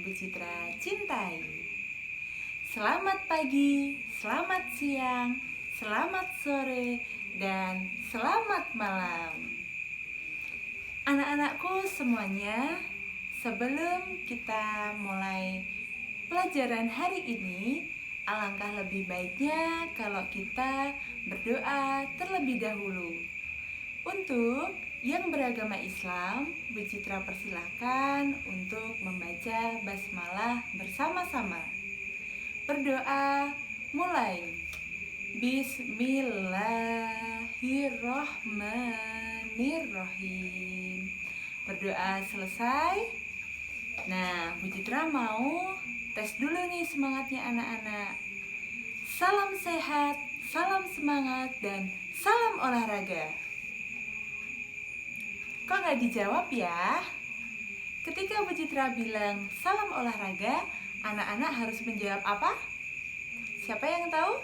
Bu Citra cintai. Selamat pagi, selamat siang, selamat sore, dan selamat malam. Anak-anakku semuanya, sebelum kita mulai pelajaran hari ini, alangkah lebih baiknya kalau kita berdoa terlebih dahulu. Untuk yang beragama Islam, Bu Citra persilahkan untuk membaca basmalah bersama-sama. Berdoa mulai. Bismillahirrohmanirrohim. Berdoa selesai. Nah, Bu Citra mau tes dulu nih semangatnya anak-anak. Salam sehat, salam semangat, dan salam olahraga. Kok nggak dijawab ya? Ketika Bu Citra bilang salam olahraga, anak-anak harus menjawab apa? Siapa yang tahu?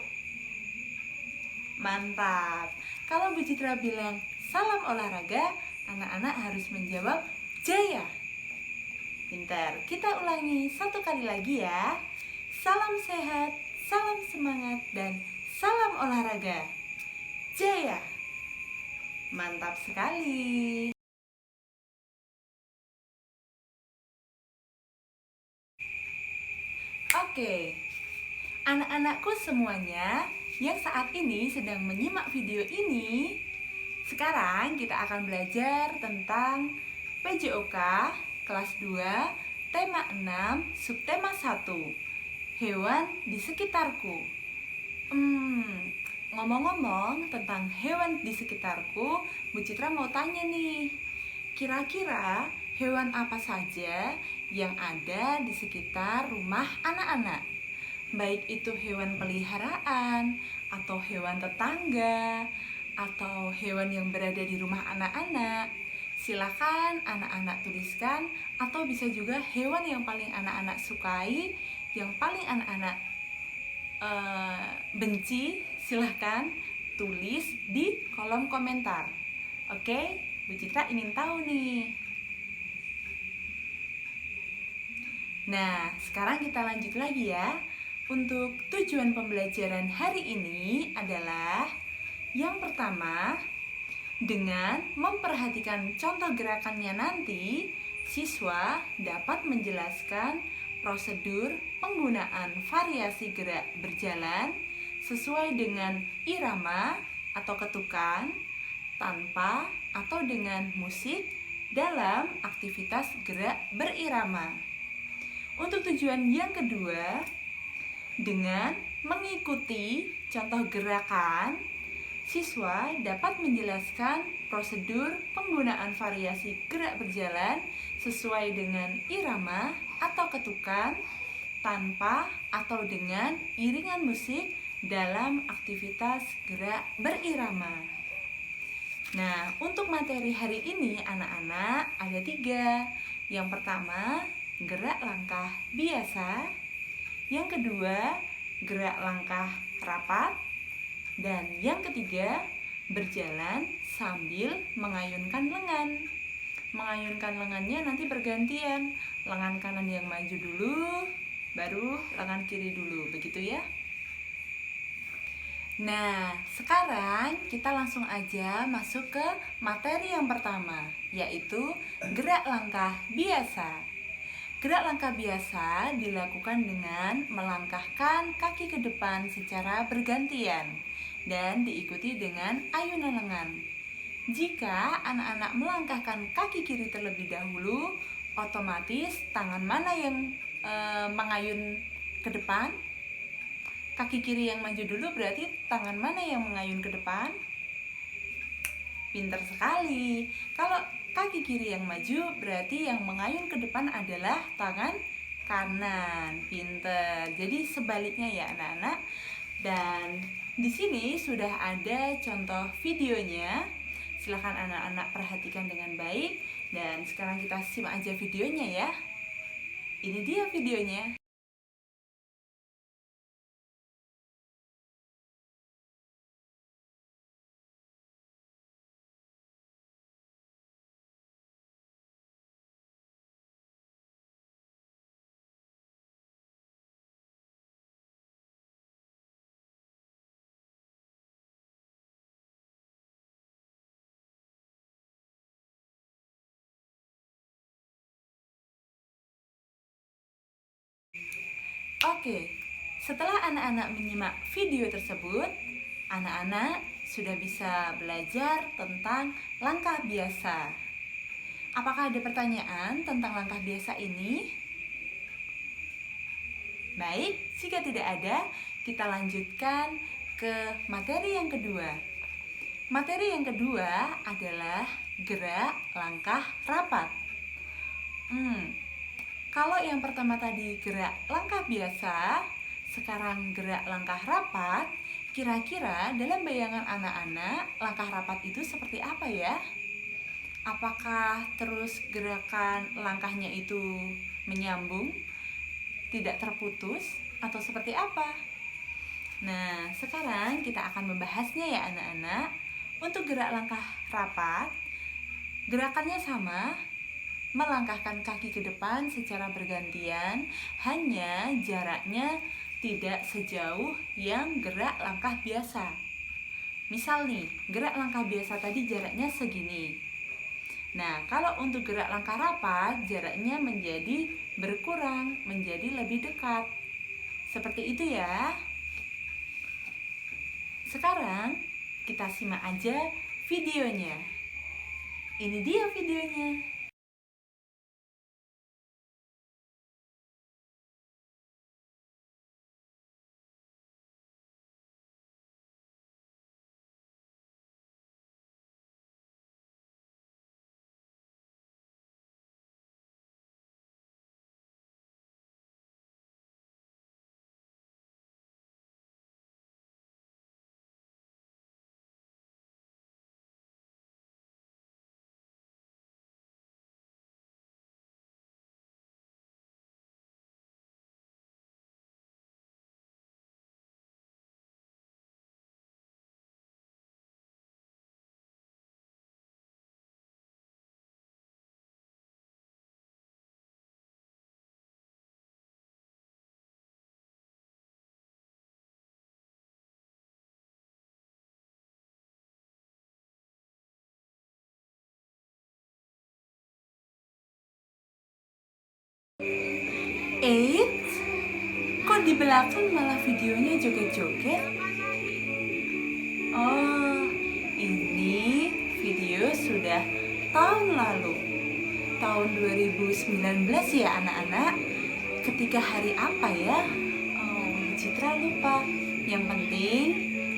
Mantap. Kalau Bu Citra bilang salam olahraga, anak-anak harus menjawab jaya. Pintar. Kita ulangi satu kali lagi ya. Salam sehat, salam semangat, dan salam olahraga. Jaya. Mantap sekali. Oke, anak-anakku semuanya yang saat ini sedang menyimak video ini, sekarang kita akan belajar tentang PJOK kelas 2, tema 6, subtema 1, hewan di sekitarku. Ngomong-ngomong tentang hewan di sekitarku, Bu Citra mau tanya nih, kira-kira hewan apa saja yang ada di sekitar rumah anak-anak? Baik itu hewan peliharaan, atau hewan tetangga, atau hewan yang berada di rumah anak-anak. Silakan anak-anak tuliskan, atau bisa juga hewan yang paling anak-anak sukai, yang paling anak-anak benci, silahkan tulis di kolom komentar. Oke, Bu Citra ingin tahu nih. Nah, sekarang kita lanjut lagi ya. Untuk tujuan pembelajaran hari ini adalah yang pertama, dengan memperhatikan contoh gerakannya nanti, siswa dapat menjelaskan prosedur penggunaan variasi gerak berjalan sesuai dengan irama atau ketukan, tanpa atau dengan musik dalam aktivitas gerak berirama. Untuk tujuan yang kedua, dengan mengikuti contoh gerakan, siswa dapat menjelaskan prosedur penggunaan variasi gerak berjalan sesuai dengan irama atau ketukan, tanpa atau dengan iringan musik dalam aktivitas gerak berirama. Nah, untuk materi hari ini anak-anak ada 3. Yang pertama, gerak langkah biasa. Yang kedua, gerak langkah rapat. Dan yang ketiga, berjalan sambil mengayunkan lengan. Mengayunkan lengannya nanti bergantian. Lengan kanan yang maju dulu, baru lengan kiri dulu, begitu ya. Nah, sekarang kita langsung aja masuk ke materi yang pertama, yaitu gerak langkah biasa. Gerak langkah biasa dilakukan dengan melangkahkan kaki ke depan secara bergantian dan diikuti dengan ayunan lengan. Jika anak-anak melangkahkan kaki kiri terlebih dahulu, otomatis tangan mana yang mengayun ke depan? Kaki kiri yang maju dulu, berarti tangan mana yang mengayun ke depan? Pintar sekali. Kalau kaki kiri yang maju, berarti yang mengayun ke depan adalah tangan kanan. Pintar. Jadi sebaliknya ya anak-anak. Dan di sini sudah ada contoh videonya. Silakan anak-anak perhatikan dengan baik. Dan sekarang kita simak aja videonya ya. Ini dia videonya. Oke, setelah anak-anak menyimak video tersebut, anak-anak sudah bisa belajar tentang langkah biasa. Apakah ada pertanyaan tentang langkah biasa ini? Baik, jika tidak ada, kita lanjutkan ke materi yang kedua. Materi yang kedua adalah gerak langkah rapat. Kalau yang pertama tadi gerak langkah biasa, sekarang gerak langkah rapat, kira-kira dalam bayangan anak-anak, langkah rapat itu seperti apa ya? Apakah terus gerakan langkahnya itu menyambung, tidak terputus, atau seperti apa? Nah, sekarang kita akan membahasnya ya anak-anak. Untuk gerak langkah rapat, gerakannya sama, melangkahkan kaki ke depan secara bergantian, hanya jaraknya tidak sejauh yang gerak langkah biasa. Misal nih, gerak langkah biasa tadi jaraknya segini. Nah, kalau untuk gerak langkah rapat, jaraknya menjadi berkurang, menjadi lebih dekat. Seperti itu ya. Sekarang kita simak aja videonya. Ini dia videonya. Eits, kok di belakang malah videonya joget-joget? Oh, ini video sudah tahun lalu, tahun 2019 ya anak-anak. Ketika hari apa ya? Oh, Citra lupa. Yang penting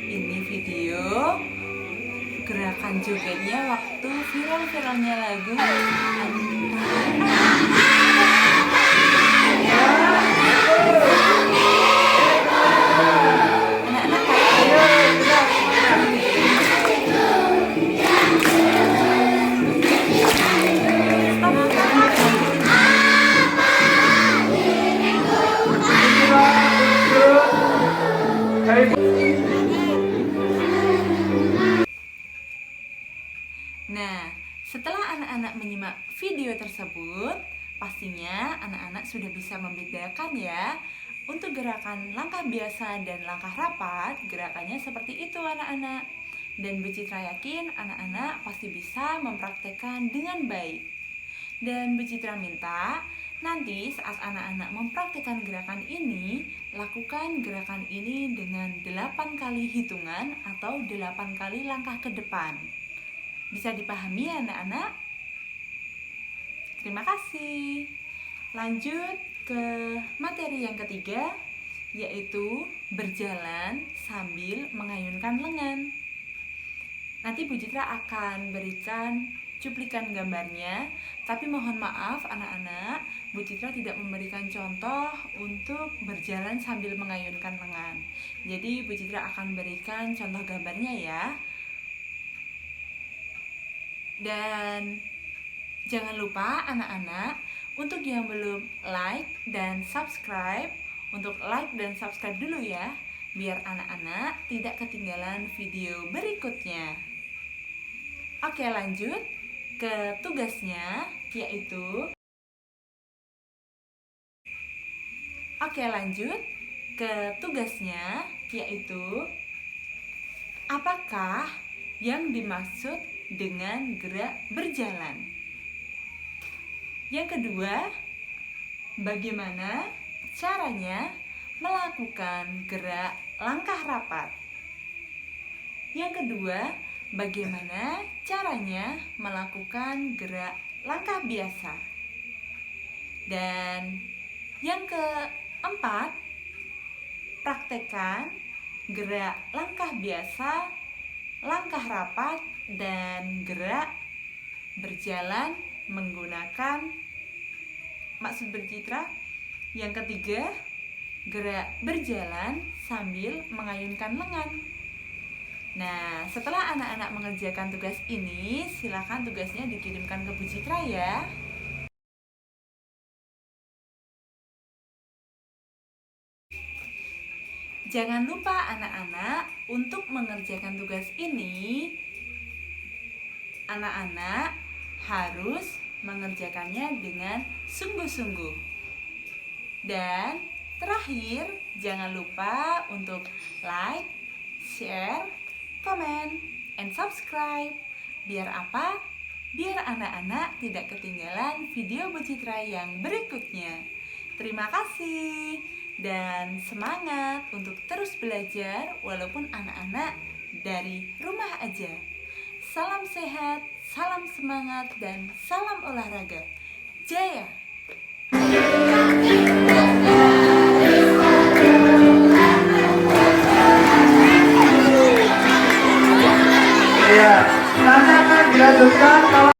ini video gerakan jogetnya waktu viral-viralnya lagu Nah, setelah anak-anak menyimak video tersebut, pastinya anak-anak sudah bisa membedakan ya. Untuk gerakan langkah biasa dan langkah rapat, gerakannya seperti itu anak-anak. Dan Bu Citra yakin anak-anak pasti bisa mempraktekkan dengan baik. Dan Bu Citra minta nanti saat anak-anak mempraktekkan gerakan ini, lakukan gerakan ini dengan 8 kali hitungan atau 8 kali langkah ke depan. Bisa dipahami ya anak-anak? Terima kasih. Lanjut ke materi yang ketiga, yaitu berjalan sambil mengayunkan lengan. Nanti Bu Citra akan berikan cuplikan gambarnya, tapi mohon maaf anak-anak, Bu Citra tidak memberikan contoh untuk berjalan sambil mengayunkan lengan. Jadi Bu Citra akan berikan contoh gambarnya ya. Dan jangan lupa anak-anak, untuk yang belum like dan subscribe, untuk like dan subscribe dulu ya, biar anak-anak tidak ketinggalan video berikutnya. Oke, lanjut ke tugasnya, yaitu apakah yang dimaksud dengan gerak berjalan? Yang kedua, bagaimana caranya melakukan gerak langkah rapat. Yang kedua, bagaimana caranya melakukan gerak langkah biasa. Dan yang keempat, praktekkan gerak langkah biasa, langkah rapat, dan gerak berjalan menggunakan maksud bercitra. Yang ketiga, gerak berjalan sambil mengayunkan lengan. Nah, setelah anak-anak mengerjakan tugas ini, silakan tugasnya dikirimkan ke Bu Citra ya. Jangan lupa anak-anak untuk mengerjakan tugas ini. Anak-anak harus mengerjakannya dengan sungguh-sungguh. Dan terakhir, jangan lupa untuk like, share, comment, and subscribe. Biar apa? Biar anak-anak tidak ketinggalan video Bu Citra yang berikutnya. Terima kasih dan semangat untuk terus belajar walaupun anak-anak dari rumah aja. Salam sehat, salam semangat, dan salam olahraga. Jaya! Iya, nanti akan dilanjutkan kalau